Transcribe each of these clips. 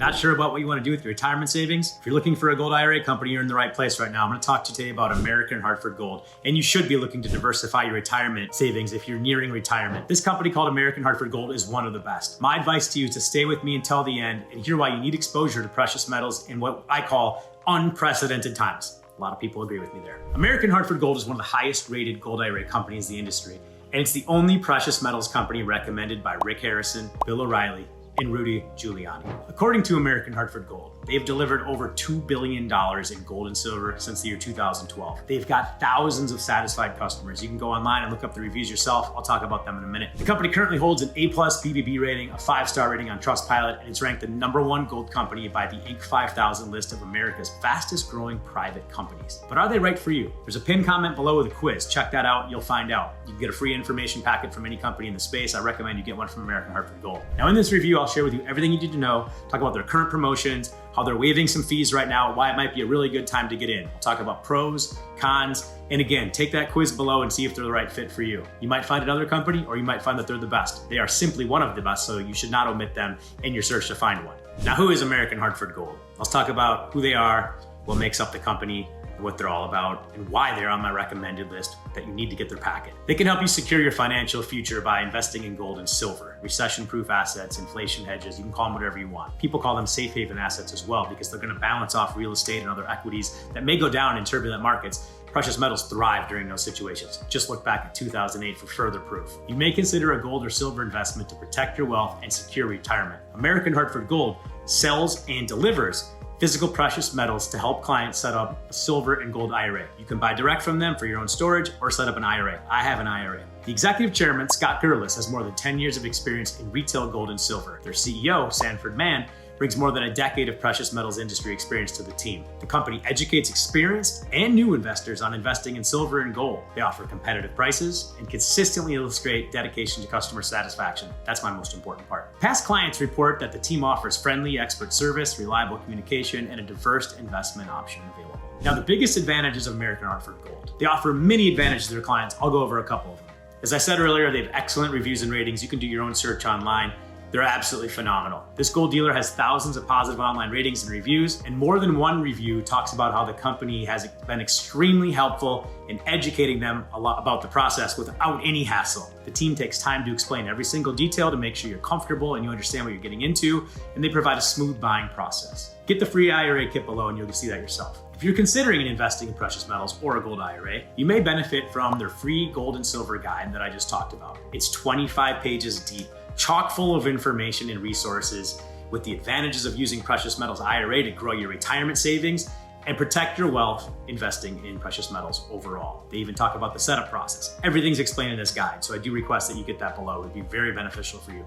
Not sure about what you want to do with your retirement savings? If you're looking for a gold IRA company, you're in the right place right now. I'm going to talk to you today about American Hartford Gold. And you should be looking to diversify your retirement savings if you're nearing retirement. This company called American Hartford Gold is one of the best. My advice to you is to stay with me until the end and hear why you need exposure to precious metals in what I call unprecedented times. A lot of people agree with me there. American Hartford Gold is one of the highest rated gold IRA companies in the industry. And it's the only precious metals company recommended by Rick Harrison, Bill O'Reilly, and Rudy Giuliani. According to American Hartford Gold, they've delivered over $2 billion in gold and silver since the year 2012. They've got thousands of satisfied customers. You can go online and look up the reviews yourself. I'll talk about them in a minute. The company currently holds an A+ BBB rating, a 5-star rating on Trustpilot, and it's ranked the #1 gold company by the Inc. 5000 list of America's fastest growing private companies. But are they right for you? There's a pinned comment below with a quiz. Check that out, you'll find out. You can get a free information packet from any company in the space. I recommend you get one from American Hartford Gold. Now in this review, I'll share with you everything you need to know, talk about their current promotions, how they're waiving some fees right now, why it might be a really good time to get in. We'll talk about pros, cons, and again, take that quiz below and see if they're the right fit for you. You might find another company or you might find that they're the best. They are simply one of the best, so you should not omit them in your search to find one. Now, who is American Hartford Gold? Let's talk about who they are, what makes up the company, what they're all about, and why they're on my recommended list that you need to get their packet. They can help you secure your financial future by investing in gold and silver, recession-proof assets, inflation hedges, you can call them whatever you want. People call them safe haven assets as well because they're gonna balance off real estate and other equities that may go down in turbulent markets. Precious metals thrive during those situations. Just look back at 2008 for further proof. You may consider a gold or silver investment to protect your wealth and secure retirement. American Hartford Gold sells and delivers physical precious metals to help clients set up a silver and gold IRA. You can buy direct from them for your own storage or set up an IRA. I have an IRA. The executive chairman, Scott Gerlis, has more than 10 years of experience in retail gold and silver. Their CEO, Sanford Mann, brings more than a decade of precious metals industry experience to the team. The company educates experienced and new investors on investing in silver and gold. They offer competitive prices and consistently illustrate dedication to customer satisfaction. That's my most important part. Past clients report that the team offers friendly, expert service, reliable communication, and a diverse investment option available. Now, the biggest advantages of American Hartford Gold. They offer many advantages to their clients. I'll go over a couple of them. As I said earlier, they have excellent reviews and ratings. You can do your own search online. They're absolutely phenomenal. This gold dealer has thousands of positive online ratings and reviews, and more than one review talks about how the company has been extremely helpful in educating them a lot about the process without any hassle. The team takes time to explain every single detail to make sure you're comfortable and you understand what you're getting into, and they provide a smooth buying process. Get the free IRA kit below and you'll see that yourself. If you're considering investing in precious metals or a gold IRA, you may benefit from their free gold and silver guide that I just talked about. It's 25 pages deep, chock full of information and resources with the advantages of using precious metals IRA to grow your retirement savings and protect your wealth investing in precious metals overall. They even talk about the setup process. Everything's explained in this guide, so I do request that you get that below. It would be very beneficial for you.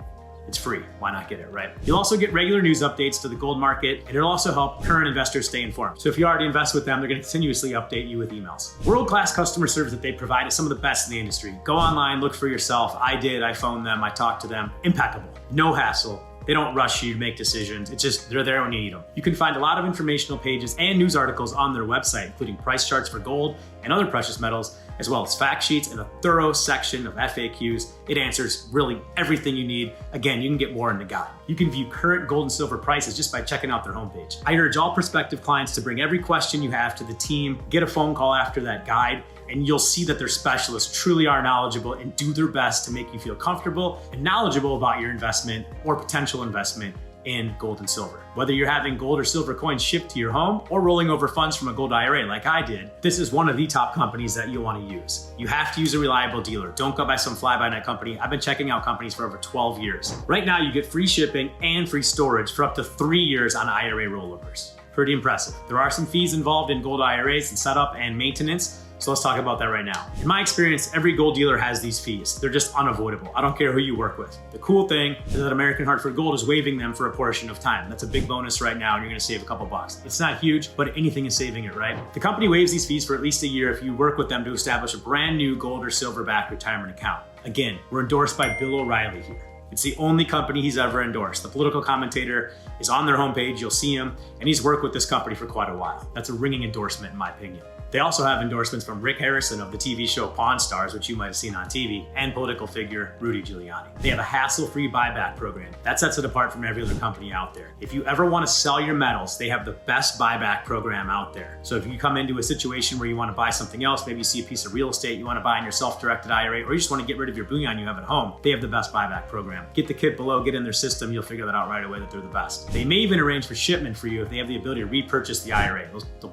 It's free, why not get it, right? You'll also get regular news updates to the gold market, and it'll also help current investors stay informed. So if you already invest with them, they're gonna continuously update you with emails. World-class customer service that they provide is some of the best in the industry. Go online, look for yourself. I did, I phoned them, I talked to them. Impeccable, no hassle. They don't rush you to make decisions. It's just, they're there when you need them. You can find a lot of informational pages and news articles on their website, including price charts for gold and other precious metals, as well as fact sheets and a thorough section of FAQs. It answers really everything you need. Again, you can get more in the guide. You can view current gold and silver prices just by checking out their homepage. I urge all prospective clients to bring every question you have to the team, get a phone call after that guide, and you'll see that their specialists truly are knowledgeable and do their best to make you feel comfortable and knowledgeable about your investment or potential investment in gold and silver. Whether you're having gold or silver coins shipped to your home or rolling over funds from a gold IRA like I did, this is one of the top companies that you'll want to use. You have to use a reliable dealer. Don't go by some fly-by-night company. I've been checking out companies for over 12 years. Right now, you get free shipping and free storage for up to 3 years on IRA rollovers. Pretty impressive. There are some fees involved in gold IRAs and setup and maintenance, so let's talk about that right now. In my experience, every gold dealer has these fees. They're just unavoidable. I don't care who you work with. The cool thing is that American Hartford Gold is waiving them for a portion of time. That's a big bonus right now, and you're gonna save a couple bucks. It's not huge, but anything is saving it, right? The company waives these fees for at least a year if you work with them to establish a brand new gold or silver-backed retirement account. Again, we're endorsed by Bill O'Reilly here. It's the only company he's ever endorsed. The political commentator is on their homepage, you'll see him, and he's worked with this company for quite a while. That's a ringing endorsement in my opinion. They also have endorsements from Rick Harrison of the TV show Pawn Stars, which you might have seen on TV, and political figure Rudy Giuliani. They have a hassle-free buyback program. That sets it apart from every other company out there. If you ever want to sell your metals, they have the best buyback program out there. So if you come into a situation where you want to buy something else, maybe you see a piece of real estate you want to buy in your self-directed IRA, or you just want to get rid of your bullion you have at home, they have the best buyback program. Get the kit below, get in their system, you'll figure that out right away that they're the best. They may even arrange for shipment for you if they have the ability to repurchase the IRA.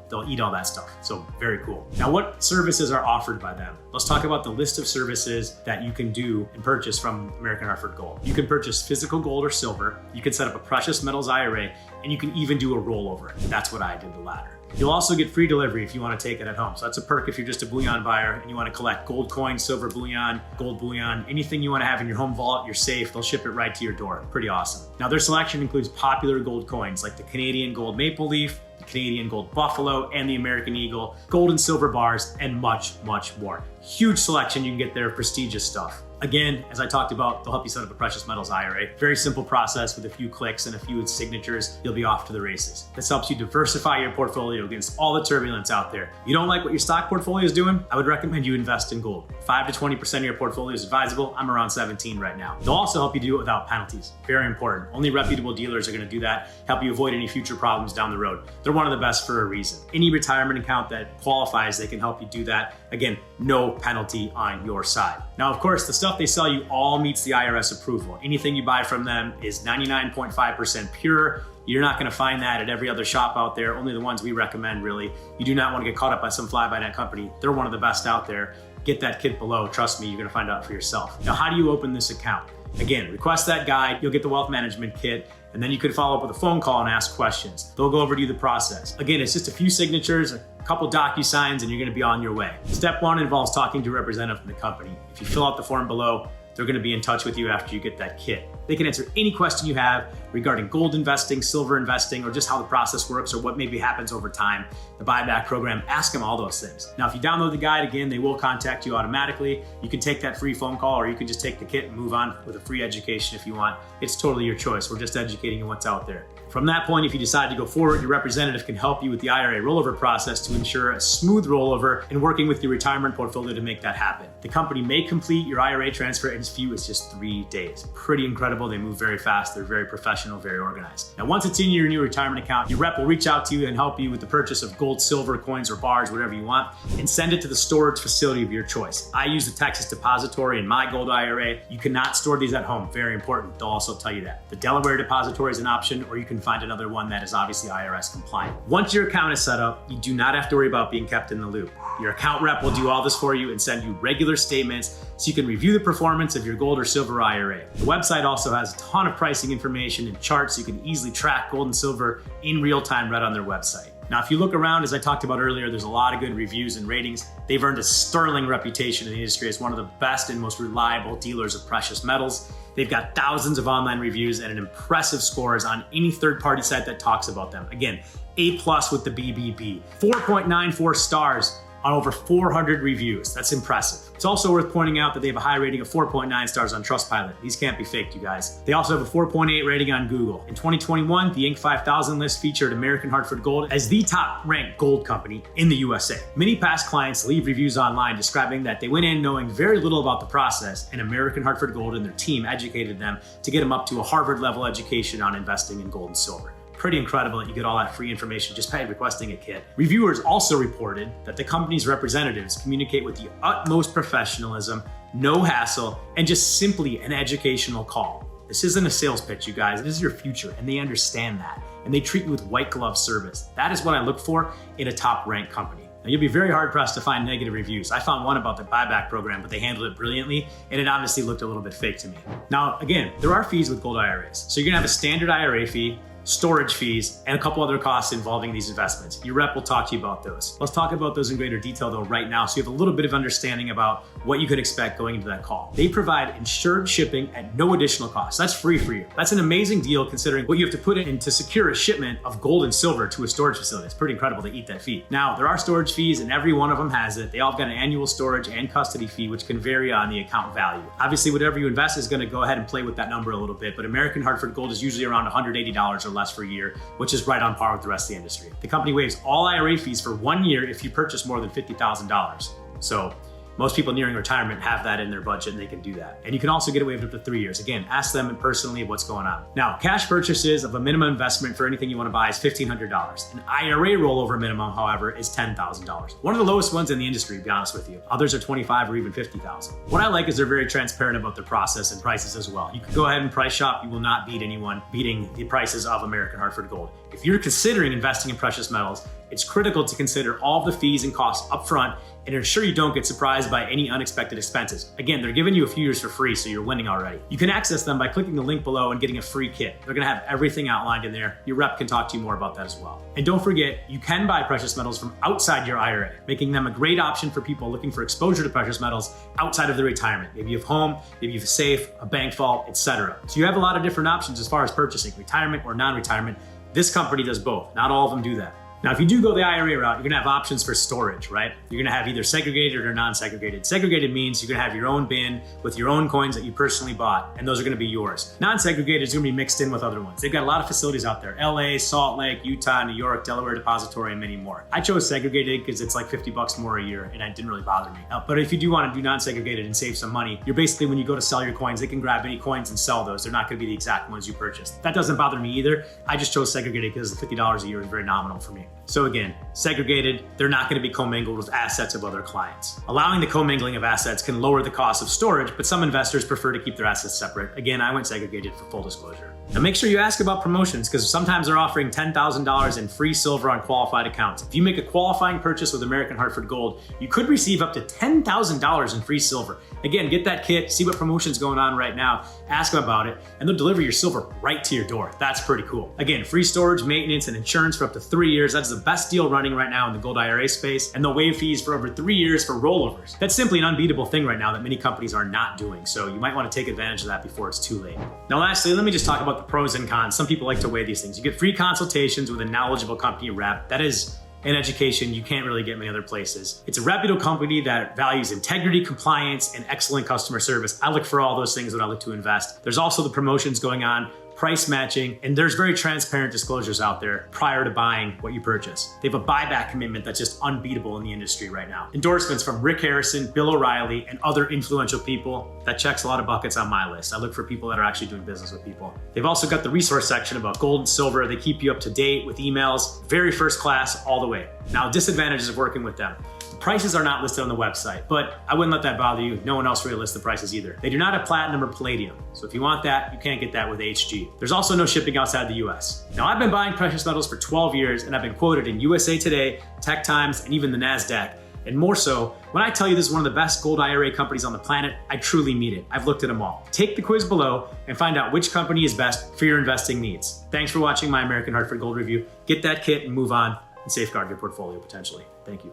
They'll eat all that stuff. So very cool. Now, what services are offered by them? Let's talk about the list of services that you can do and purchase from American Hartford Gold. You can purchase physical gold or silver. You can set up a precious metals IRA, and you can even do a rollover. That's what I did, the latter. You'll also get free delivery if you want to take it at home. So that's a perk if you're just a bullion buyer and you want to collect gold coins, silver bullion, gold bullion, anything you want to have in your home vault, your safe, they'll ship it right to your door. Pretty awesome. Now, their selection includes popular gold coins like the Canadian gold maple leaf, the Canadian gold buffalo, and the American eagle, gold and silver bars, and much, much more. Huge selection you can get there of prestigious stuff. Again, as I talked about, they'll help you set up a precious metals IRA. Very simple process with a few clicks and a few signatures, you'll be off to the races. This helps you diversify your portfolio against all the turbulence out there. You don't like what your stock portfolio is doing? I would recommend you invest in gold. 5 to 20% of your portfolio is advisable. I'm around 17 right now. They'll also help you do it without penalties. Very important. Only reputable dealers are gonna do that, help you avoid any future problems down the road. They're one of the best for a reason. Any retirement account that qualifies, they can help you do that. Again, no penalty on your side. Now, of course, the stuff they sell you all meets the IRS approval. Anything you buy from them is 99.5% pure. You're not gonna find that at every other shop out there, only the ones we recommend, really. You do not wanna get caught up by some fly-by-night company. They're one of the best out there. Get that kit below. Trust me, you're gonna find out for yourself. Now, how do you open this account? Again, request that guide, you'll get the wealth management kit, and then you can follow up with a phone call and ask questions. They'll go over to you the process. Again, it's just a few signatures, a couple DocuSigns, and you're gonna be on your way. Step 1 involves talking to a representative from the company. If you fill out the form below, they're gonna be in touch with you after you get that kit. They can answer any question you have regarding gold investing, silver investing, or just how the process works or what maybe happens over time, the buyback program. Ask them all those things. Now, if you download the guide, again, they will contact you automatically. You can take that free phone call, or you can just take the kit and move on with a free education if you want. It's totally your choice. We're just educating you what's out there. From that point, if you decide to go forward, your representative can help you with the IRA rollover process to ensure a smooth rollover and working with your retirement portfolio to make that happen. The company may complete your IRA transfer in as few as just 3 days. Pretty incredible. They move very fast. They're very professional, very organized. Now, once it's in your new retirement account, your rep will reach out to you and help you with the purchase of gold, silver, coins, or bars, whatever you want, and send it to the storage facility of your choice. I use the Texas Depository in my gold IRA. You cannot store these at home. Very important. They'll also tell you that. The Delaware Depository is an option, or you can find another one that is obviously IRS compliant. Once your account is set up, you do not have to worry about being kept in the loop. Your account rep will do all this for you and send you regular statements so you can review the performance of your gold or silver IRA. The website also has a ton of pricing information and charts so you can easily track gold and silver in real time right on their website. Now, if you look around, as I talked about earlier, there's a lot of good reviews and ratings. They've earned a sterling reputation in the industry as one of the best and most reliable dealers of precious metals. They've got thousands of online reviews and an impressive scores on any third-party site that talks about them. Again, A+ with the BBB, 4.94 stars on over 400 reviews. That's impressive. It's also worth pointing out that they have a high rating of 4.9 stars on Trustpilot. These can't be faked, you guys. They also have a 4.8 rating on Google. In 2021, the Inc. 5000 list featured American Hartford Gold as the top-ranked gold company in the USA. Many past clients leave reviews online describing that they went in knowing very little about the process, and American Hartford Gold and their team educated them to get them up to a Harvard-level education on investing in gold and silver. Pretty incredible that you get all that free information just by requesting a kit. Reviewers also reported that the company's representatives communicate with the utmost professionalism, no hassle, and just simply an educational call. This isn't a sales pitch, you guys. This is your future, and they understand that. And they treat you with white glove service. That is what I look for in a top-ranked company. Now, you'll be very hard-pressed to find negative reviews. I found one about the buyback program, but they handled it brilliantly, and it honestly looked a little bit fake to me. Now, again, there are fees with gold IRAs. So you're gonna have a standard IRA fee, storage fees, and a couple other costs involving these investments. Your rep will talk to you about those. Let's talk about those in greater detail though right now so you have a little bit of understanding about what you could expect going into that call. They provide insured shipping at no additional cost. That's free for you. That's an amazing deal considering what you have to put in to secure a shipment of gold and silver to a storage facility. It's pretty incredible to eat that fee. Now, there are storage fees and every one of them has it. They all have got an annual storage and custody fee which can vary on the account value. Obviously, whatever you invest is gonna go ahead and play with that number a little bit, but American Hartford Gold is usually around $180 or less for a year, which is right on par with the rest of the industry. The company waives all IRA fees for 1 year if you purchase more than $50,000. So most people nearing retirement have that in their budget and they can do that. And you can also get it waived up to 3 years. Again, ask them personally what's going on. Now, cash purchases of a minimum investment for anything you want to buy is $1,500. An IRA rollover minimum, however, is $10,000. One of the lowest ones in the industry, to be honest with you. Others are $25,000 or even $50,000. What I like is they're very transparent about their process and prices as well. You can go ahead and price shop. You will not beat anyone beating the prices of American Hartford Gold. If you're considering investing in precious metals, it's critical to consider all the fees and costs up front and ensure you don't get surprised by any unexpected expenses. Again, they're giving you a few years for free, so you're winning already. You can access them by clicking the link below and getting a free kit. They're gonna have everything outlined in there. Your rep can talk to you more about that as well. And don't forget, you can buy precious metals from outside your IRA, making them a great option for people looking for exposure to precious metals outside of their retirement. Maybe you have home, maybe you have a safe, a bank vault, etc. So you have a lot of different options as far as purchasing, retirement or non-retirement. This company does both. Not all of them do that. Now, if you do go the IRA route, you're gonna have options for storage, right? You're gonna have either segregated or non-segregated. Segregated means you're gonna have your own bin with your own coins that you personally bought, and those are gonna be yours. Non-segregated is gonna be mixed in with other ones. They've got a lot of facilities out there: LA, Salt Lake, Utah, New York, Delaware Depository, and many more. I chose segregated because it's like $50 more a year, and it didn't really bother me. But if you do wanna do non-segregated and save some money, you're basically, when you go to sell your coins, they can grab any coins and sell those. They're not gonna be the exact ones you purchased. That doesn't bother me either. I just chose segregated because the $50 a year is very nominal for me. So again, segregated, they're not going to be commingled with assets of other clients. Allowing the commingling of assets can lower the cost of storage, but some investors prefer to keep their assets separate. Again, I went segregated for full disclosure. Now make sure you ask about promotions, because sometimes they're offering $10,000 in free silver on qualified accounts. If you make a qualifying purchase with American Hartford Gold, you could receive up to $10,000 in free silver. Again, get that kit, see what promotion's going on right now, ask them about it, and they'll deliver your silver right to your door. That's pretty cool. Again, free storage, maintenance, and insurance for up to 3 years. That's the best deal running right now in the gold IRA space, and they'll waive fees for over 3 years for rollovers. That's simply an unbeatable thing right now that many companies are not doing, so you might want to take advantage of that before it's too late. Now lastly, let me just talk about the pros and cons. Some people like to weigh these things. You get free consultations with a knowledgeable company rep. That is an education you can't really get many other places. It's a reputable company that values integrity, compliance, and excellent customer service. I look for all those things when I look to invest. There's also the promotions going on, price matching, and there's very transparent disclosures out there prior to buying what you purchase. They have a buyback commitment that's just unbeatable in the industry right now. Endorsements from Rick Harrison, Bill O'Reilly, and other influential people. That checks a lot of buckets on my list. I look for people that are actually doing business with people. They've also got the resource section about gold and silver. They keep you up to date with emails, very first class all the way. Now, disadvantages of working with them. Prices are not listed on the website, but I wouldn't let that bother you. No one else really lists the prices either. They do not have platinum or palladium, so if you want that, you can't get that with HG. There's also no shipping outside the US. Now, I've been buying precious metals for 12 years, and I've been quoted in USA Today, Tech Times, and even the NASDAQ. And more so, when I tell you this is one of the best gold IRA companies on the planet, I truly mean it. I've looked at them all. Take the quiz below and find out which company is best for your investing needs. Thanks for watching my American Hartford Gold review. Get that kit and move on and safeguard your portfolio potentially. Thank you.